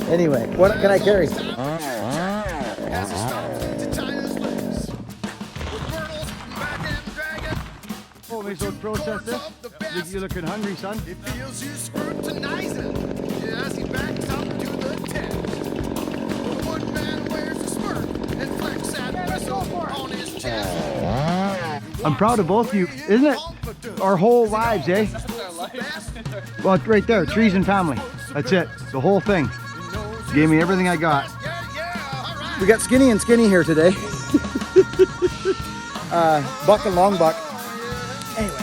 Anyway, what can I carry? Oh, may so process this. You're looking hungry, son. It feels you scrutinizing as he backs up to the tent. The one man wears a smirk and flex that whistle on his chest. I'm proud of both of you, isn't it? Our whole lives, eh? Well, it's right there, trees and family. That's it, the whole thing. Gave me everything I got. We got Skinny and Skinny here today. Buck and Long Buck. Anyway.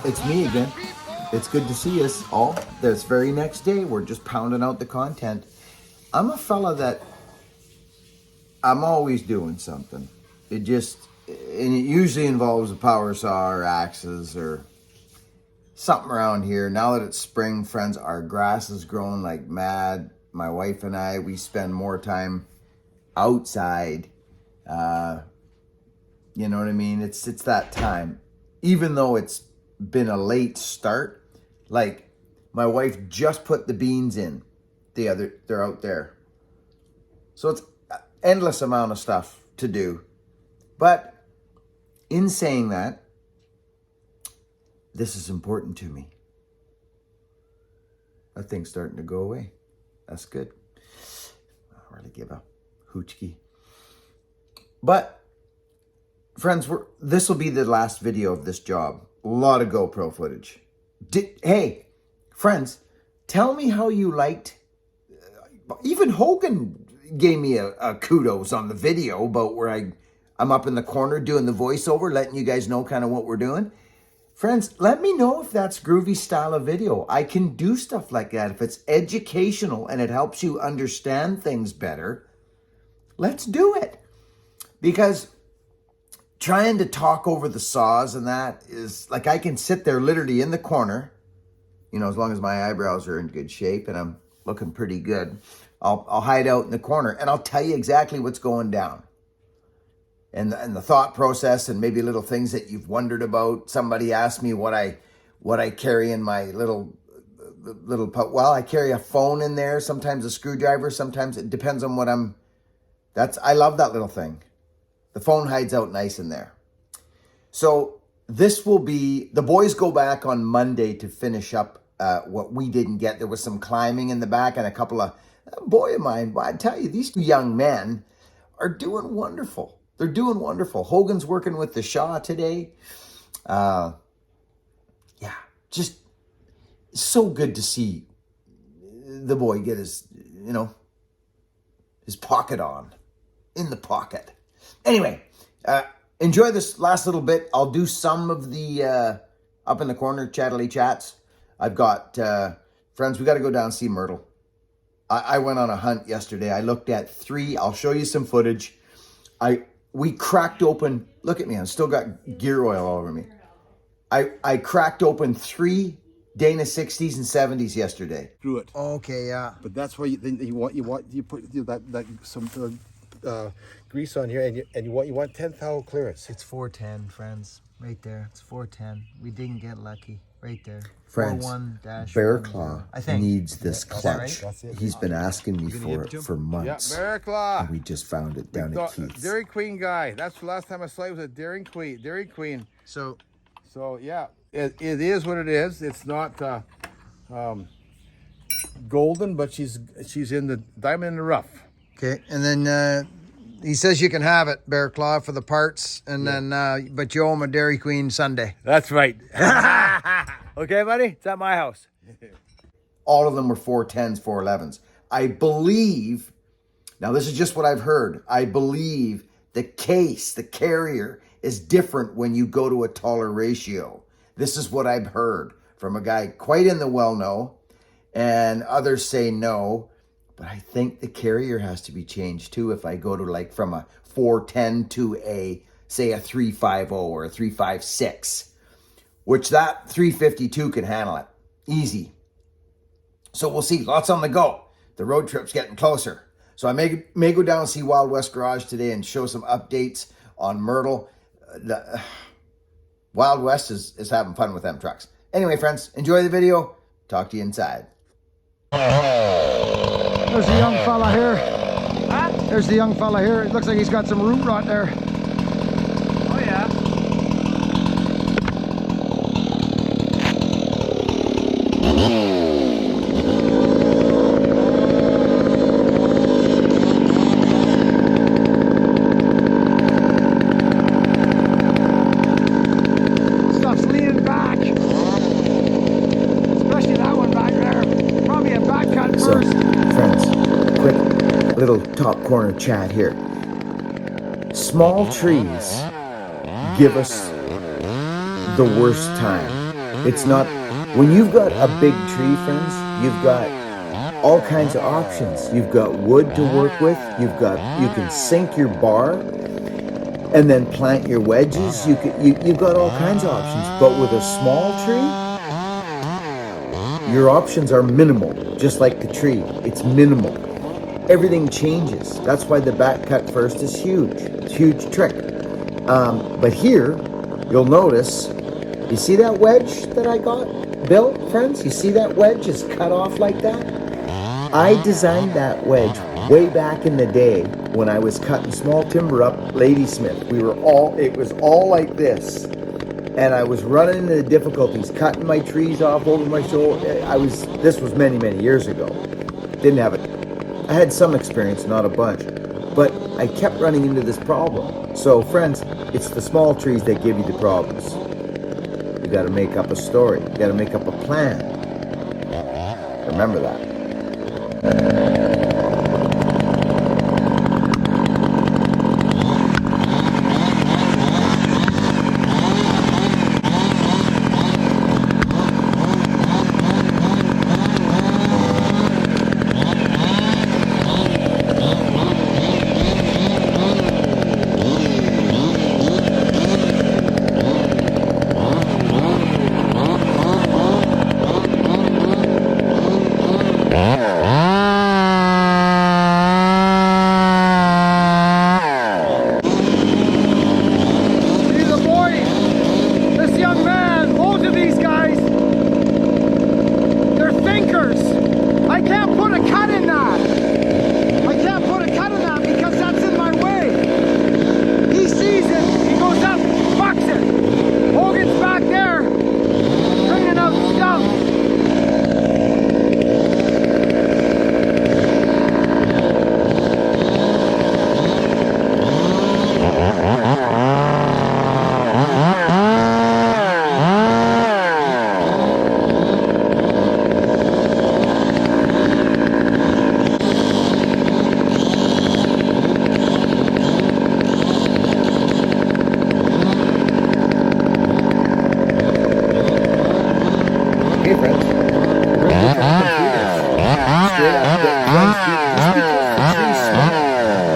It's me again. It's good to see us all. This very next day, we're just pounding out the content. I'm a fella that I'm always doing something. And it usually involves a power saw or axes or something around here. Now that it's spring, friends, our grass is growing like mad. My wife and I, we spend more time outside. You know what I mean? It's that time. Even though it's been a late start, like my wife just put the beans in. They're out there. So it's an endless amount of stuff to do. But in saying that, this is important to me. That thing's starting to go away. That's good. I don't really give a hoochkie. But friends, this will be the last video of this job. A lot of GoPro footage. Hey, friends, tell me how you liked. Even Hogan gave me a kudos on the video about where I'm up in the corner doing the voiceover, letting you guys know kind of what we're doing. Friends, let me know if that's groovy style of video. I can do stuff like that. If it's educational and it helps you understand things better, let's do it. Because trying to talk over the saws and that is like, I can sit there literally in the corner, you know, as long as my eyebrows are in good shape and I'm looking pretty good. I'll hide out in the corner and I'll tell you exactly what's going down. And the thought process and maybe little things that you've wondered about. Somebody asked me what I carry in my little, well, I carry a phone in there, sometimes a screwdriver, sometimes it depends on what I love that little thing. The phone hides out nice in there. So this will be, the boys go back on Monday to finish up what we didn't get. There was some climbing in the back and a couple of, boy of mine, I tell you, these young men are doing wonderful. They're doing wonderful. Hogan's working with the Shaw today. Yeah, just so good to see the boy get his, his pocket on, in the pocket. Anyway, enjoy this last little bit. I'll do some of the up in the corner chattily chats. I've got, friends, we got to go down and see Myrtle. I went on a hunt yesterday. I looked at 3. I'll show you some footage. We cracked open, look at me, I've still got gear oil all over me. I cracked open 3 Dana 60s and 70s yesterday. Through it. Okay, yeah. But that's why you put that some grease on here, and you want 10 thou clearance. It's 410, friends, right there. It's 410. We didn't get lucky, right there. Friends, 41-10, Bear Claw I think. needs this clutch. Right? He's been asking me for it for months. Yeah, Bear Claw. And we just found it down at Keith's. Dairy Queen guy. That's the last time I saw he was a Dairy Queen. Dairy Queen. So Yeah, it is what it is. It's not golden, but she's in the diamond in the rough. okay, and then he says you can have it, Bear Claw, for the parts, and then but you owe him a Dairy Queen Sunday. That's right. Okay, buddy? It's at my house. All of them were 410s, 411s. I believe, now this is just what I've heard, I believe the case, the carrier, is different when you go to a taller ratio. This is what I've heard from a guy quite in the well-know, and others say no, but I think the carrier has to be changed too if I go to like from a 410 to say a 350 or a 356. Which that 352 can handle it. Easy. So we'll see. Lots on the go. The road trip's getting closer. So I may go down and see Wild West Garage today and show some updates on Myrtle. Wild West is having fun with them trucks. Anyway, friends, enjoy the video. Talk to you inside. There's the young fella here. Huh? There's the young fella here. It looks like he's got some root rot there. Oh yeah. Stuff's leaning back. Especially that one back there. Probably a back cut So, first. friends, quick little top corner chat here. Small trees give us the worst time. It's not, when you've got a big tree, friends, you've got all kinds of options. You've got wood to work with. You can sink your bar and then plant your wedges. You've got all kinds of options. But with a small tree, your options are minimal, just like the tree. It's minimal. Everything changes. That's why the back cut first is huge. It's a huge trick. But here, you'll notice, you see that wedge that I got built, friends? You see that wedge is cut off like that? I designed that wedge way back in the day when I was cutting small timber up Ladysmith. It was all like this. And I was running into difficulties, cutting my trees off over my shoulder. This was many, many years ago. Didn't have it. I had some experience, not a bunch, but I kept running into this problem. So friends, it's the small trees that give you the problems. You got to make up a story. You got to make up a plan. Remember that.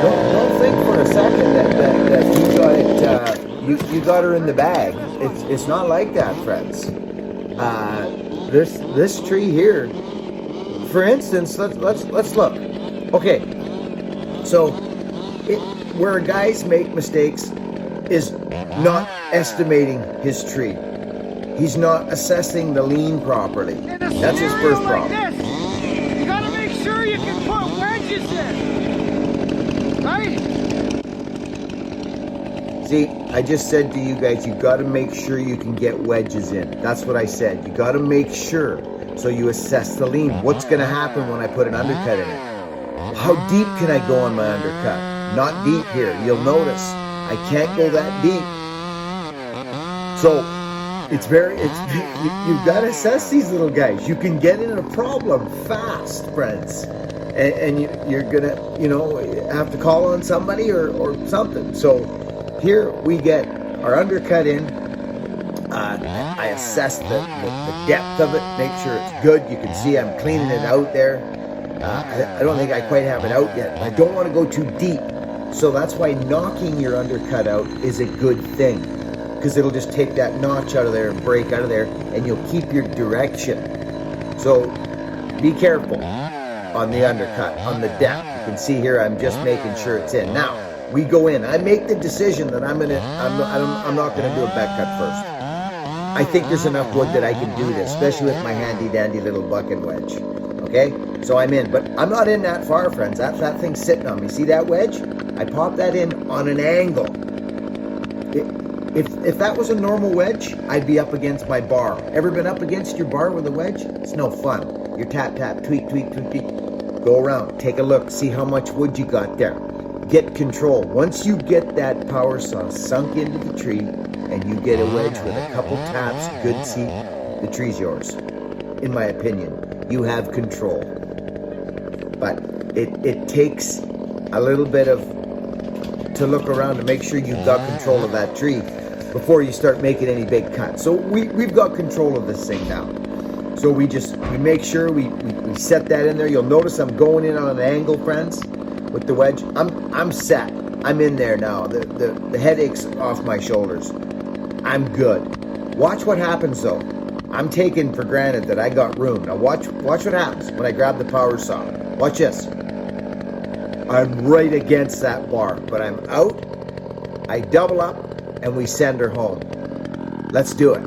Don't think for a second that you got her in the bag. It's not like that, friends. This tree here, for instance, let's look. Okay, so where guys make mistakes is not estimating his tree. He's not assessing the lean properly. That's his first problem. You gotta make sure you can put wedges in, right? See, I just said to you guys, you gotta make sure you can get wedges in. That's what I said. You gotta make sure. So you assess the lean. What's gonna happen when I put an undercut in it? How deep can I go on my undercut? Not deep here. You'll notice I can't go that deep. So you've got to assess these little guys. You can get in a problem fast, friends, and you're gonna have to call on somebody or something. So here we get our undercut in. I assess the depth of it, make sure it's good. You can see I'm cleaning it out there. I don't think I quite have it out yet. I don't want to go too deep. So that's why knocking your undercut out is a good thing, because it'll just take that notch out of there and break out of there, and you'll keep your direction. So be careful on the undercut, on the depth. You can see here I'm just making sure it's in. Now we go in. I make the decision that I'm not gonna do a back cut first. I think there's enough wood that I can do this, especially with my handy dandy little bucket wedge. Okay, so I'm in, but I'm not in that far, friends. That thing's sitting on me. See that wedge? I pop that in on an angle. If that was a normal wedge, I'd be up against my bar. Ever been up against your bar with a wedge? It's no fun. You tap, tap, tweak, tweak, tweak, tweak. Go around, take a look, see how much wood you got there. Get control. Once you get that power saw sunk into the tree and you get a wedge with a couple taps, good seat, the tree's yours. In my opinion, you have control. But it takes a little bit of to look around to make sure you've got control of that tree before you start making any big cuts. So we've got control of this thing now. So we make sure we set that in there. You'll notice I'm going in on an angle, friends, with the wedge. I'm set. I'm in there now. The headache's off my shoulders. I'm good. Watch what happens though. I'm taking for granted that I got room. Now watch what happens when I grab the power saw. Watch this. I'm right against that bar, but I'm out. I double up and we send her home. Let's do it.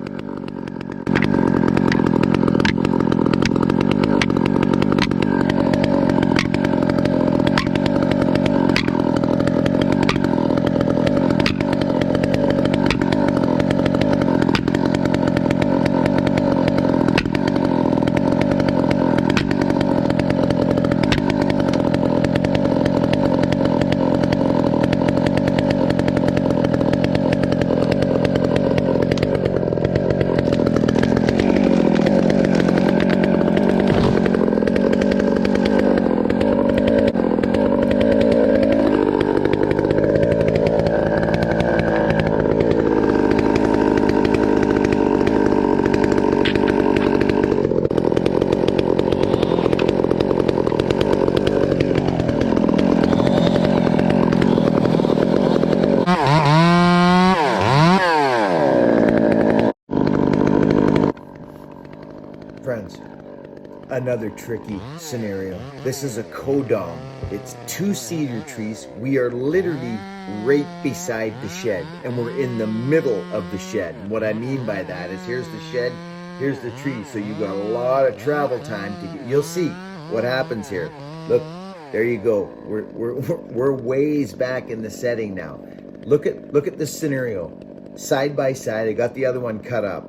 Friends, another tricky scenario. This is a codom. It's 2 cedar trees. We are literally right beside the shed, and we're in the middle of the shed. And what I mean by that is here's the shed, here's the tree. So you got a lot of travel time to get. You'll see what happens here. Look, there you go. We're ways back in the setting now. Look at this scenario. Side by side, I got the other one cut up.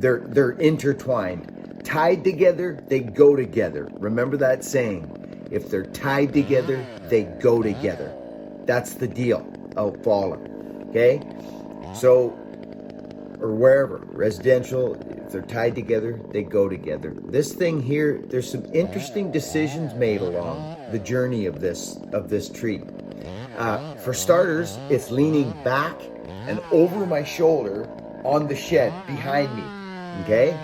They're intertwined. Tied together, they go together. Remember that saying. If they're tied together, they go together. That's the deal out fallen. Okay? So, or wherever, residential, if they're tied together, they go together. This thing here, there's some interesting decisions made along the journey of this tree. For starters, it's leaning back and over my shoulder on the shed behind me. Okay?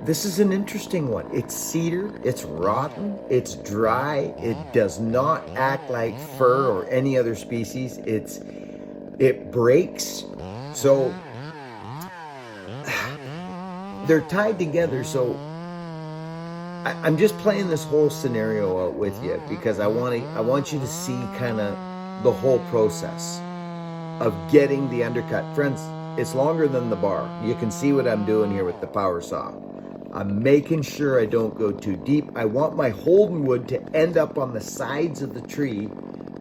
This is an interesting one. It's cedar, it's rotten, it's dry, it does not act like fir or any other species. It breaks. So they're tied together. So I'm just playing this whole scenario out with you because I want you to see kind of the whole process of getting the undercut. Friends, it's longer than the bar. You can see what I'm doing here with the power saw. I'm making sure I don't go too deep. I want my Holden wood to end up on the sides of the tree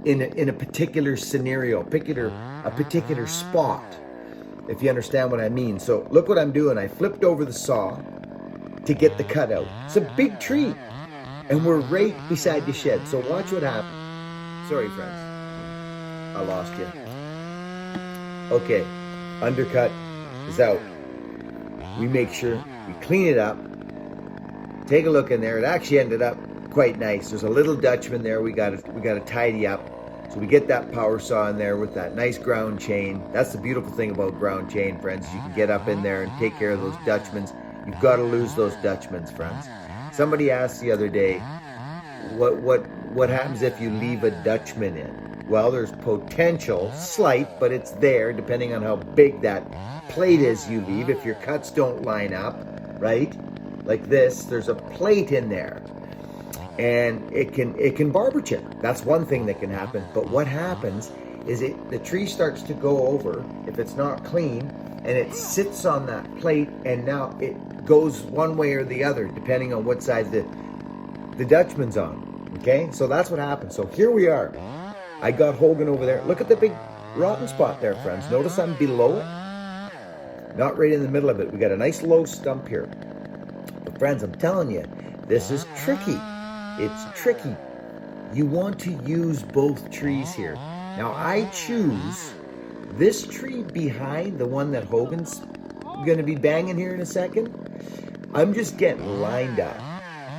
in a particular scenario, a particular spot, if you understand what I mean. So look what I'm doing. I flipped over the saw to get the cutout. It's a big tree, and we're right beside the shed. So watch what happens. Sorry, friends. I lost you. Okay, undercut is out. We make sure we clean it up. Take a look in there. It actually ended up quite nice. There's a little Dutchman there. We got to tidy up. So we get that power saw in there with that nice ground chain. That's the beautiful thing about ground chain, friends. You can get up in there and take care of those Dutchmans. You've got to lose those Dutchmans, friends. Somebody asked the other day, what happens if you leave a Dutchman in? Well, there's potential, slight, but it's there depending on how big that plate is you leave. If your cuts don't line up, right? Like this, there's a plate in there. And it can barber chip. That's one thing that can happen. But what happens is the tree starts to go over if it's not clean, and it sits on that plate, and now goes one way or the other, depending on what side the Dutchman's on. Okay, so that's what happened. So here we are. I got Hogan over there. Look at the big rotten spot there, friends. Notice I'm below it, not right in the middle of it. We got a nice low stump here. But friends, I'm telling you, this is tricky. It's tricky. You want to use both trees here. Now I choose this tree behind, the one that Hogan's gonna be banging here in a second. I'm just getting lined up.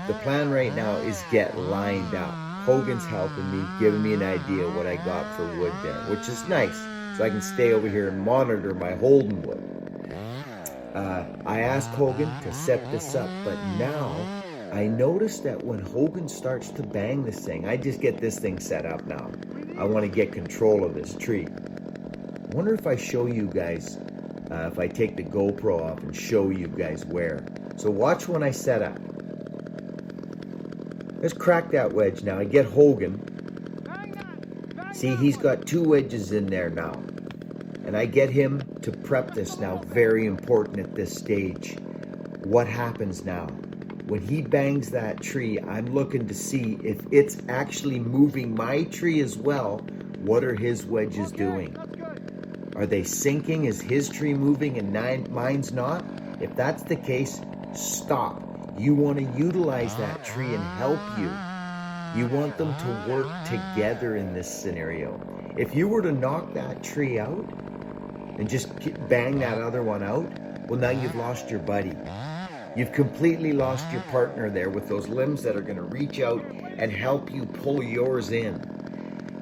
The plan right now is get lined up. Hogan's helping me, giving me an idea of what I got for wood there, which is nice. So I can stay over here and monitor my holding wood. I asked Hogan to set this up, but now I noticed that when Hogan starts to bang this thing, I just get this thing set up now. I want to get control of this tree. I wonder if I show you guys, if I take the GoPro off and show you guys where. So watch when I set up. Let's crack that wedge now. I get Hogan. See, he's got 2 wedges in there now. And I get him to prep this now. Very important at this stage. What happens now? When he bangs that tree, I'm looking to see if it's actually moving my tree as well. What are his wedges doing? Are they sinking? Is his tree moving and mine's not? If that's the case, stop. You want to utilize that tree and help you. You want them to work together in this scenario. If you were to knock that tree out and just bang that other one out, well, now you've lost your buddy. You've completely lost your partner there with those limbs that are going to reach out and help you pull yours in.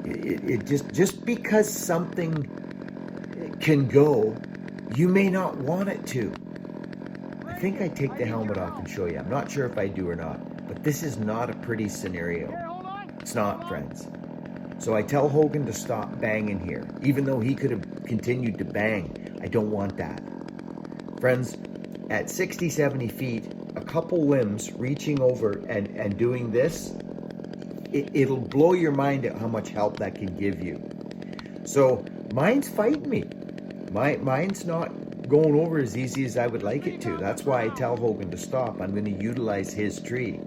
It just because something can go, you may not want it to. I think I take the helmet off and show you. I'm not sure if I do or not, but this is not a pretty scenario. It's not, friends. So I tell Hogan to stop banging here, even though he could have continued to bang. I don't want that. Friends, at 60, 70 feet, a couple limbs reaching over and doing this, it'll blow your mind at how much help that can give you. So mine's fighting me. Mine's not going over as easy as I would like it to. That's why I tell Hogan to stop. I'm going to utilize his tree.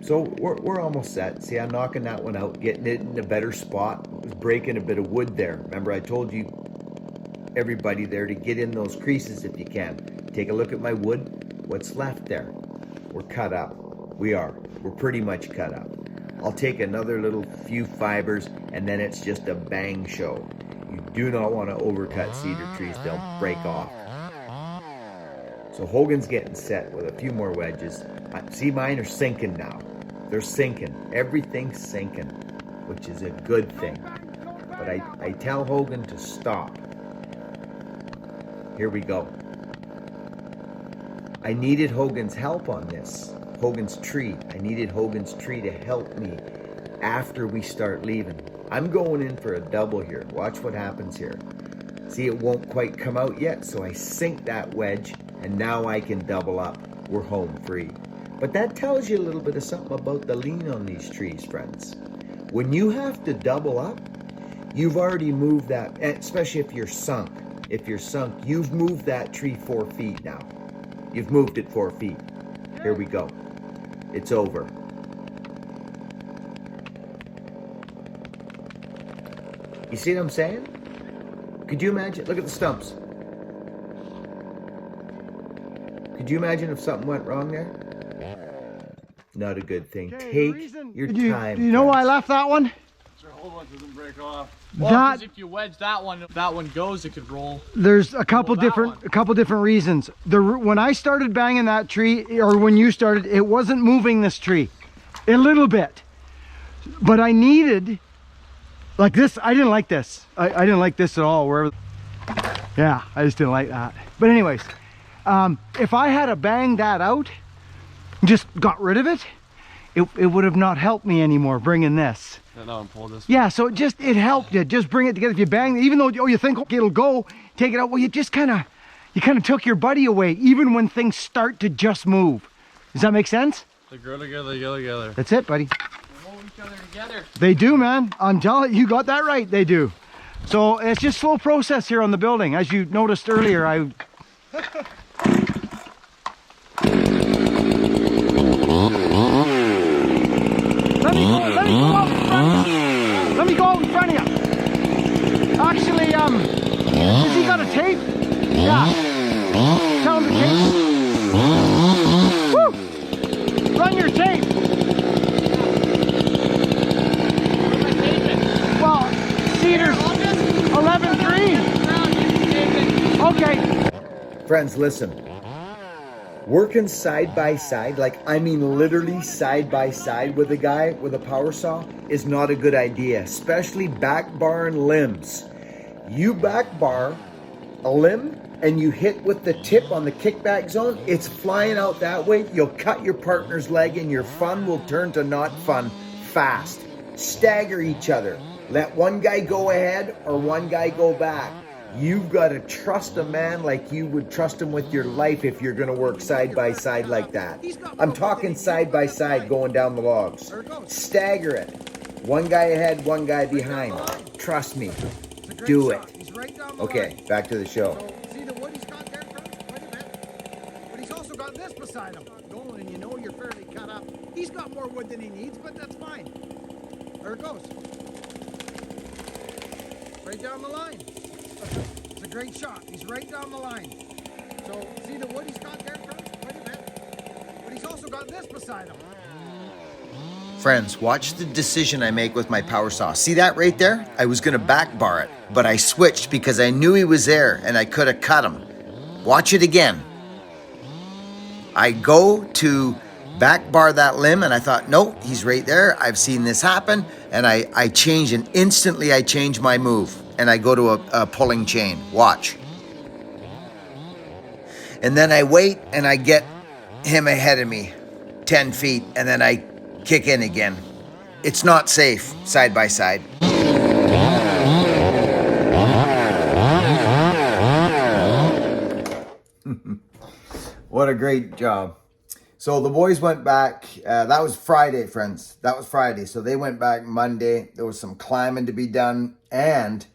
So we're almost set. See, I'm knocking that one out, getting it in a better spot. I was breaking a bit of wood there. Remember, I told you, everybody there, to get in those creases if you can. Take a look at my wood. What's left there? We're cut up. We're pretty much cut up. I'll take another little few fibers and then it's just a bang show. You do not want to overcut cedar trees. They'll break off. So Hogan's getting set with a few more wedges. See, mine are sinking now. They're sinking. Everything's sinking, which is a good thing. But I tell Hogan to stop. Here we go. I needed Hogan's help on this. Hogan's tree. I needed Hogan's tree to help me after we start leaving. I'm going in for a double here. Watch what happens here. See, it won't quite come out yet, so I sink that wedge, and now I can double up. We're home free. But that tells you a little bit of something about the lean on these trees, friends. When you have to double up, you've already moved that, especially if you're sunk. If you're sunk, you've moved that tree 4 feet now. You've moved it 4 feet. Here we go. It's over. You see what I'm saying? Could you imagine? Look at the stumps. Could you imagine if something went wrong there? Not a good thing. Take your time. Do you know why I left that one? So hold on, doesn't break off. Well, because if you wedge that one, if that one goes, it could roll. There's a couple different reasons. When I started banging that tree, or when you started, it wasn't moving this tree, a little bit. But I needed, like this. I didn't like this. I didn't like this at all. Yeah, I just didn't like that. But anyways, if I had to bang that out, just got rid of it, it would have not helped me anymore bringing this. No, pull this. Yeah, so it helped you. Just bring it together. If you bang, even though you think okay, it'll go, take it out. Well, you kind of took your buddy away, even when things start to just move. Does that make sense? They grow together, they go together. That's it, buddy. They hold each other together. They do, man. I'm telling you, got that right. They do. So it's just slow process here on the building. As you noticed earlier, Friends, listen. Working side by side, like I mean literally side by side with a guy with a power saw is not a good idea, especially back barring limbs. You back bar a limb and you hit with the tip on the kickback zone, it's flying out that way. You'll cut your partner's leg and your fun will turn to not fun fast. Stagger each other. Let one guy go ahead or one guy go back. You've got to trust a man like you would trust him with your life if you're going to work side by side like that. I'm talking side by side going down the logs. Stagger it. One guy ahead, one guy behind. Trust me. Do it. Okay, back to the show. See the wood he's got there, Kurt? Quite a bit. But he's also got this beside him. Going, and you know you're fairly cut up. He's got more wood than he needs, but that's fine. There it goes. Right down the line. It's a great shot. He's right down the line. So, see the wood he's got there, Kurt? Quite a bit. But he's also got this beside him. Friends, watch the decision I make with my power saw. See that right there? I was gonna back bar it, but I switched because I knew he was there and I could have cut him. Watch it again. I go to back bar that limb and I thought, nope, he's right there. I've seen this happen. And I change and instantly I change my move and I go to a pulling chain. Watch. And then I wait and I get him ahead of me 10 feet and then I kick in again. It's not safe side by side. What a great job. So the boys went back. That was Friday, friends. That was Friday. So they went back Monday. There was some climbing to be done. And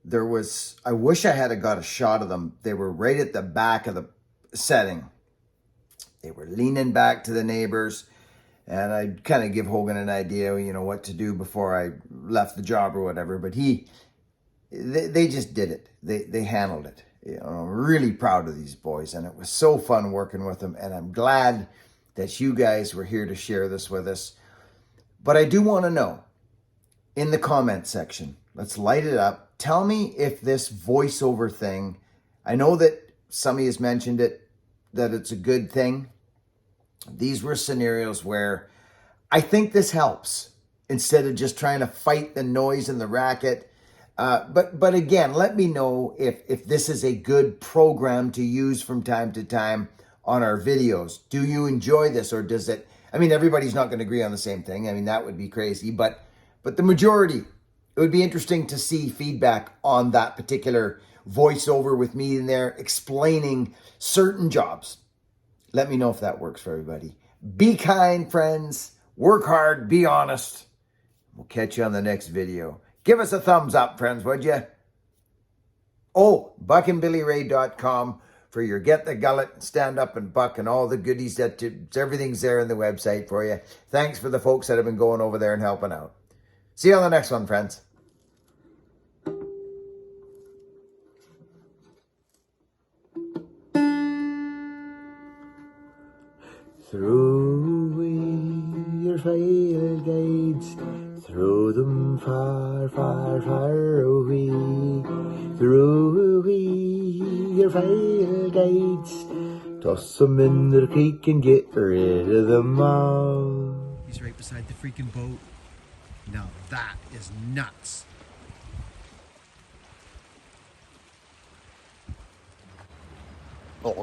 there was, I wish I had got a shot of them. They were right at the back of the setting. They were leaning back to the neighbors. And I'd kind of give Hogan an idea, you know, what to do before I left the job or whatever. But they just did it. They handled it. You know, I'm really proud of these boys. And it was so fun working with them. And I'm glad that you guys were here to share this with us. But I do want to know, in the comment section, let's light it up. Tell me if this voiceover thing, I know that somebody has mentioned it, that it's a good thing. These were scenarios where I think this helps instead of just trying to fight the noise and the racket. But again, let me know if this is a good program to use from time to time on our videos. Do you enjoy this, or does it? I mean, everybody's not going to agree on the same thing. I mean, that would be crazy. But the majority, it would be interesting to see feedback on that particular voiceover with me in there explaining certain jobs. Let me know if that works for everybody. Be kind, friends. Work hard. Be honest. We'll catch you on the next video. Give us a thumbs up, friends, would you? Oh, buckandbillyray.com for your Get the Gullet, Stand Up and Buck, and all the goodies. Everything's there in the website for you. Thanks for the folks that have been going over there and helping out. See you on the next one, friends. Throw away your file guides, throw them far, far, far away. Throw away your file guides, toss them in the creek and get rid of them all. He's right beside the freaking boat. Now that is nuts. What?